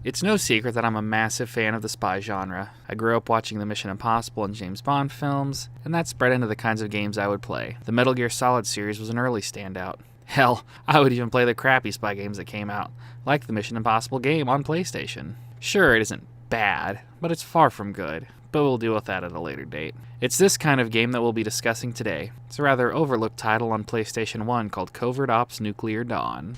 It's no secret that I'm a massive fan of the spy genre. I grew up watching the Mission Impossible and James Bond films, and that spread into the kinds of games I would play. The Metal Gear Solid series was an early standout. Hell, I would even play the crappy spy games that came out, like the Mission Impossible game on PlayStation. Sure, it isn't bad, but it's far from good, but we'll deal with that at a later date. It's this kind of game that we'll be discussing today. It's a rather overlooked title on PlayStation 1 called Covert Ops Nuclear Dawn.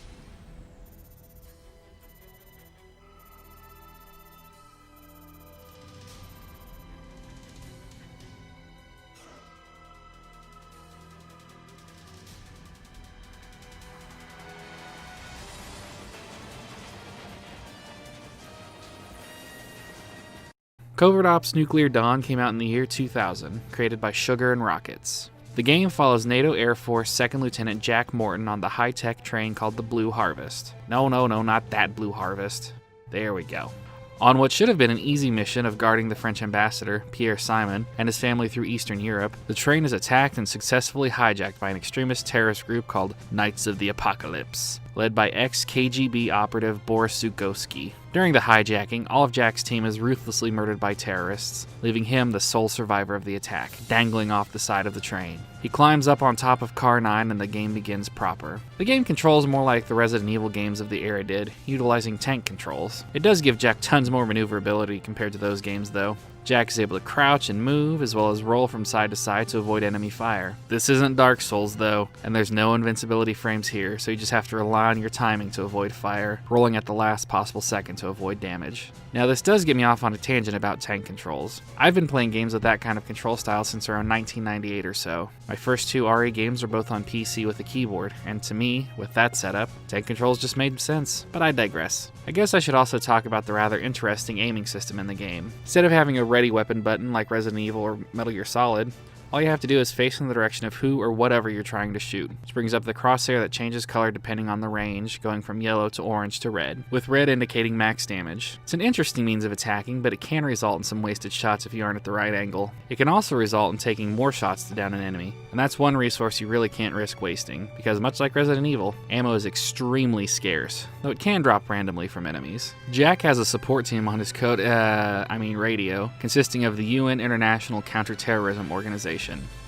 Covert Ops Nuclear Dawn came out in the year 2000, created by Sugar and Rockets. The game follows NATO Air Force 2nd Lieutenant Jack Morton on the high-tech train called the Blue Harvest. No, not that Blue Harvest. There we go. On what should have been an easy mission of guarding the French ambassador, Pierre Simon, and his family through Eastern Europe, the train is attacked and successfully hijacked by an extremist terrorist group called Knights of the Apocalypse, led by ex-KGB operative Boris Zukovsky. During the hijacking, all of Jack's team is ruthlessly murdered by terrorists, leaving him the sole survivor of the attack, dangling off the side of the train. He climbs up on top of Car 9 and the game begins proper. The game controls more like the Resident Evil games of the era did, utilizing tank controls. It does give Jack tons more maneuverability compared to those games though. Jack is able to crouch and move, as well as roll from side to side to avoid enemy fire. This isn't Dark Souls though, and there's no invincibility frames here, so you just have to rely on your timing to avoid fire, rolling at the last possible second to avoid damage. Now this does get me off on a tangent about tank controls. I've been playing games with that kind of control style since around 1998 or so. My first two RE games are both on PC with a keyboard, and to me, with that setup, tank controls just made sense, but I digress. I guess I should also talk about the rather interesting aiming system in the game. Instead of having a ready weapon button like Resident Evil or Metal Gear Solid, all you have to do is face in the direction of who or whatever you're trying to shoot, which brings up the crosshair that changes color depending on the range, going from yellow to orange to red, with red indicating max damage. It's an interesting means of attacking, but it can result in some wasted shots if you aren't at the right angle. It can also result in taking more shots to down an enemy, and that's one resource you really can't risk wasting, because much like Resident Evil, ammo is extremely scarce, though it can drop randomly from enemies. Jack has a support team on his radio, consisting of the UN International Counterterrorism Organization,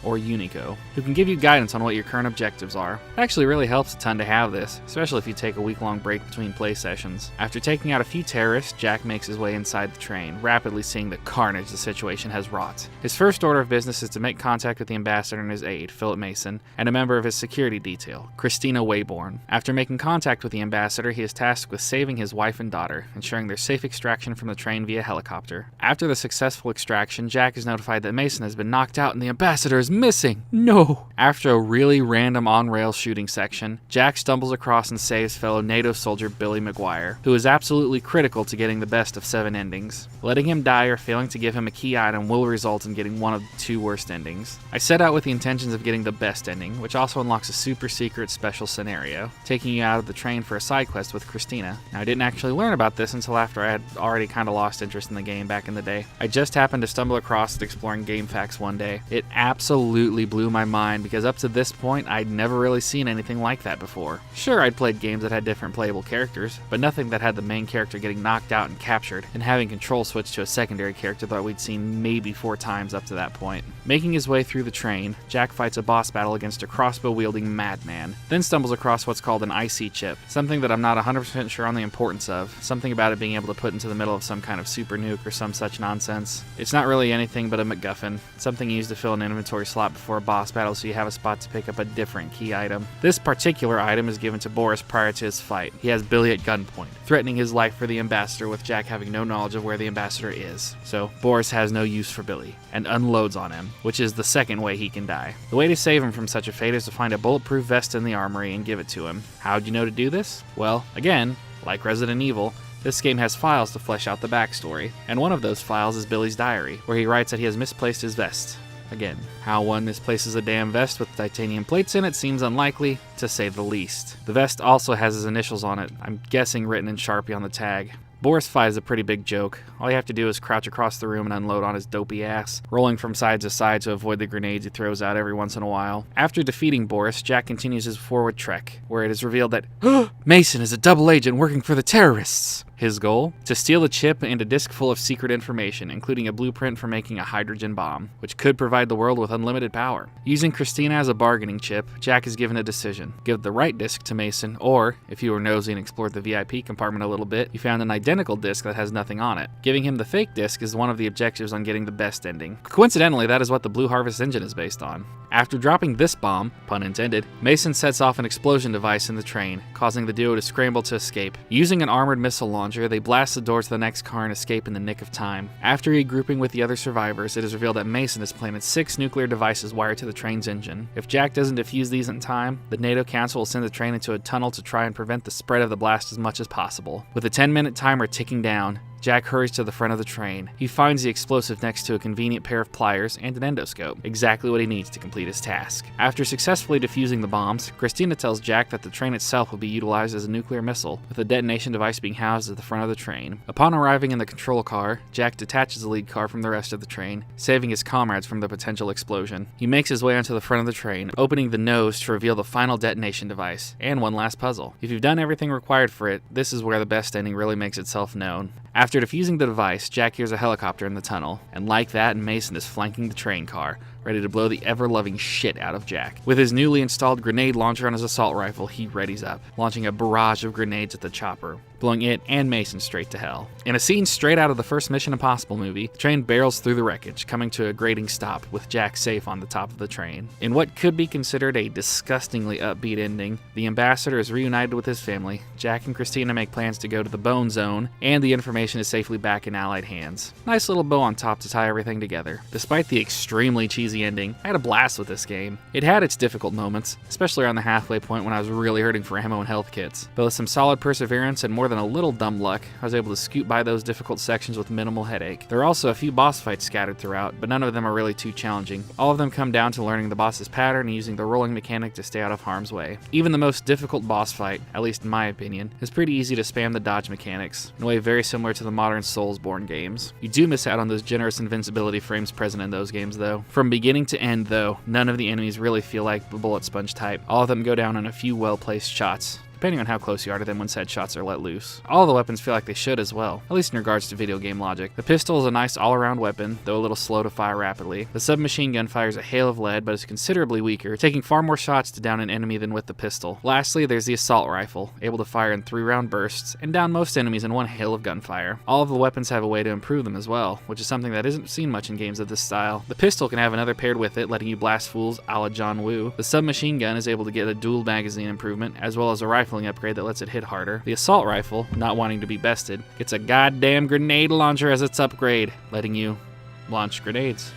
or UNICO, who can give you guidance on what your current objectives are. It actually really helps a ton to have this, especially if you take a week-long break between play sessions. After taking out a few terrorists, Jack makes his way inside the train, rapidly seeing the carnage the situation has wrought. His first order of business is to make contact with the ambassador and his aide, Philip Mason, and a member of his security detail, Christina Wayborn. After making contact with the ambassador, he is tasked with saving his wife and daughter, ensuring their safe extraction from the train via helicopter. After the successful extraction, Jack is notified that Mason has been knocked out and the ambassador is missing. No! After a really random on-rail shooting section, Jack stumbles across and saves fellow NATO soldier Billy McGuire, who is absolutely critical to getting the best of 7 endings. Letting him die or failing to give him a key item will result in getting one of the 2 worst endings. I set out with the intentions of getting the best ending, which also unlocks a super secret special scenario, taking you out of the train for a side quest with Christina. Now I didn't actually learn about this until after I had already kind of lost interest in the game back in the day. I just happened to stumble across it exploring GameFAQs one day. It absolutely blew my mind because up to this point I'd never really seen anything like that before. Sure, I'd played games that had different playable characters, but nothing that had the main character getting knocked out and captured and having control switch to a secondary character that we'd seen maybe 4 times up to that point. Making his way through the train, Jack fights a boss battle against a crossbow-wielding madman, then stumbles across what's called an IC chip, something that I'm not 100% sure on the importance of, something about it being able to put into the middle of some kind of super nuke or some such nonsense. It's not really anything but a MacGuffin, something used to fill an inventory slot before a boss battle so you have a spot to pick up a different key item. This particular item is given to Boris prior to his fight. He has Billy at gunpoint, threatening his life for the ambassador with Jack having no knowledge of where the ambassador is. So Boris has no use for Billy, and unloads on him, which is the second way he can die. The way to save him from such a fate is to find a bulletproof vest in the armory and give it to him. How'd you know to do this? Well, again, like Resident Evil, this game has files to flesh out the backstory, and one of those files is Billy's diary, where he writes that he has misplaced his vest. Again, how one misplaces a damn vest with titanium plates in it seems unlikely, to say the least. The vest also has his initials on it, I'm guessing written in Sharpie on the tag. Boris Five is a pretty big joke. All you have to do is crouch across the room and unload on his dopey ass, rolling from side to side to avoid the grenades he throws out every once in a while. After defeating Boris, Jack continues his forward trek, where it is revealed that Mason is a double agent working for the terrorists. His goal? To steal a chip and a disk full of secret information, including a blueprint for making a hydrogen bomb, which could provide the world with unlimited power. Using Christina as a bargaining chip, Jack is given a decision. Give the right disk to Mason, or, if you were nosy and explored the VIP compartment a little bit, you found an identical disk that has nothing on it. Giving him the fake disk is one of the objectives on getting the best ending. Coincidentally, that is what the Blue Harvest engine is based on. After dropping this bomb, pun intended, Mason sets off an explosion device in the train, causing the duo to scramble to escape. Using an armored missile launcher, they blast the door to the next car and escape in the nick of time. After regrouping with the other survivors, it is revealed that Mason has planted 6 nuclear devices wired to the train's engine. If Jack doesn't defuse these in time, the NATO Council will send the train into a tunnel to try and prevent the spread of the blast as much as possible. With a 10-minute timer ticking down, Jack hurries to the front of the train. He finds the explosive next to a convenient pair of pliers and an endoscope, exactly what he needs to complete his task. After successfully defusing the bombs, Christina tells Jack that the train itself will be utilized as a nuclear missile, with a detonation device being housed at the front of the train. Upon arriving in the control car, Jack detaches the lead car from the rest of the train, saving his comrades from the potential explosion. He makes his way onto the front of the train, opening the nose to reveal the final detonation device, and one last puzzle. If you've done everything required for it, this is where the best ending really makes itself known. After defusing the device, Jack hears a helicopter in the tunnel, and like that, Mason is flanking the train car, ready to blow the ever-loving shit out of Jack. With his newly installed grenade launcher on his assault rifle, he readies up, launching a barrage of grenades at the chopper, blowing it and Mason straight to hell. In a scene straight out of the first Mission Impossible movie, the train barrels through the wreckage, coming to a grating stop, with Jack safe on the top of the train. In what could be considered a disgustingly upbeat ending, the ambassador is reunited with his family, Jack and Christina make plans to go to the Bone Zone, and the information is safely back in Allied hands. Nice little bow on top to tie everything together. Despite the extremely cheesy ending, I had a blast with this game. It had its difficult moments, especially around the halfway point when I was really hurting for ammo and health kits. But with some solid perseverance and more than a little dumb luck, I was able to scoot by those difficult sections with minimal headache. There are also a few boss fights scattered throughout, but none of them are really too challenging. All of them come down to learning the boss's pattern and using the rolling mechanic to stay out of harm's way. Even the most difficult boss fight, at least in my opinion, is pretty easy to spam the dodge mechanics, in a way very similar to the modern Soulsborne games. You do miss out on those generous invincibility frames present in those games though. From beginning to end though, none of the enemies really feel like the bullet sponge type. All of them go down in a few well-placed shots, depending on how close you are to them when said shots are let loose. All the weapons feel like they should as well, at least in regards to video game logic. The pistol is a nice all-around weapon, though a little slow to fire rapidly. The submachine gun fires a hail of lead, but is considerably weaker, taking far more shots to down an enemy than with the pistol. Lastly, there's the assault rifle, able to fire in 3-round bursts, and down most enemies in one hail of gunfire. All of the weapons have a way to improve them as well, which is something that isn't seen much in games of this style. The pistol can have another paired with it, letting you blast fools a la John Woo. The submachine gun is able to get a dual magazine improvement, as well as a rifling upgrade that lets it hit harder. The assault rifle, not wanting to be bested, gets a goddamn grenade launcher as its upgrade, letting you launch grenades.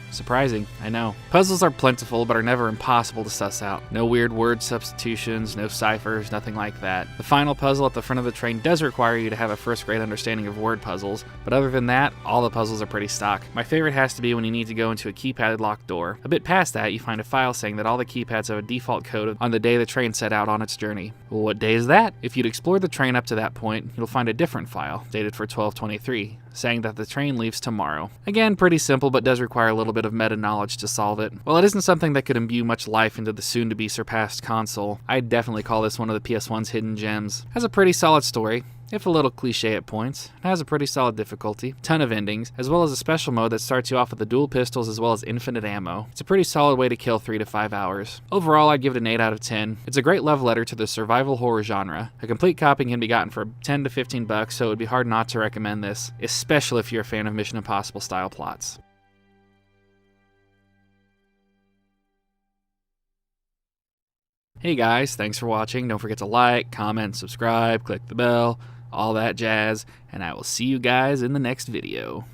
Surprising, I know. Puzzles are plentiful, but are never impossible to suss out. No weird word substitutions, no ciphers, nothing like that. The final puzzle at the front of the train does require you to have a first-grade understanding of word puzzles, but other than that, all the puzzles are pretty stock. My favorite has to be when you need to go into a keypadded locked door. A bit past that, you find a file saying that all the keypads have a default code on the day the train set out on its journey. Well, what day is that? If you'd explored the train up to that point, you'll find a different file, dated for 12/23, saying that the train leaves tomorrow. Again, pretty simple, but does require a little bit of meta knowledge to solve it. While it isn't something that could imbue much life into the soon-to-be surpassed console, I'd definitely call this one of the PS1's hidden gems. Has a pretty solid story, if a little cliche at points. It has a pretty solid difficulty, ton of endings, as well as a special mode that starts you off with the dual pistols as well as infinite ammo. It's a pretty solid way to kill 3 to 5 hours. Overall, I'd give it an 8 out of 10. It's a great love letter to the survival horror genre. A complete copy can be gotten for $10 to $15, so it would be hard not to recommend this, especially if you're a fan of Mission Impossible style plots. Hey guys, thanks for watching. Don't forget to like, comment, subscribe, click the bell, all that jazz, and I will see you guys in the next video.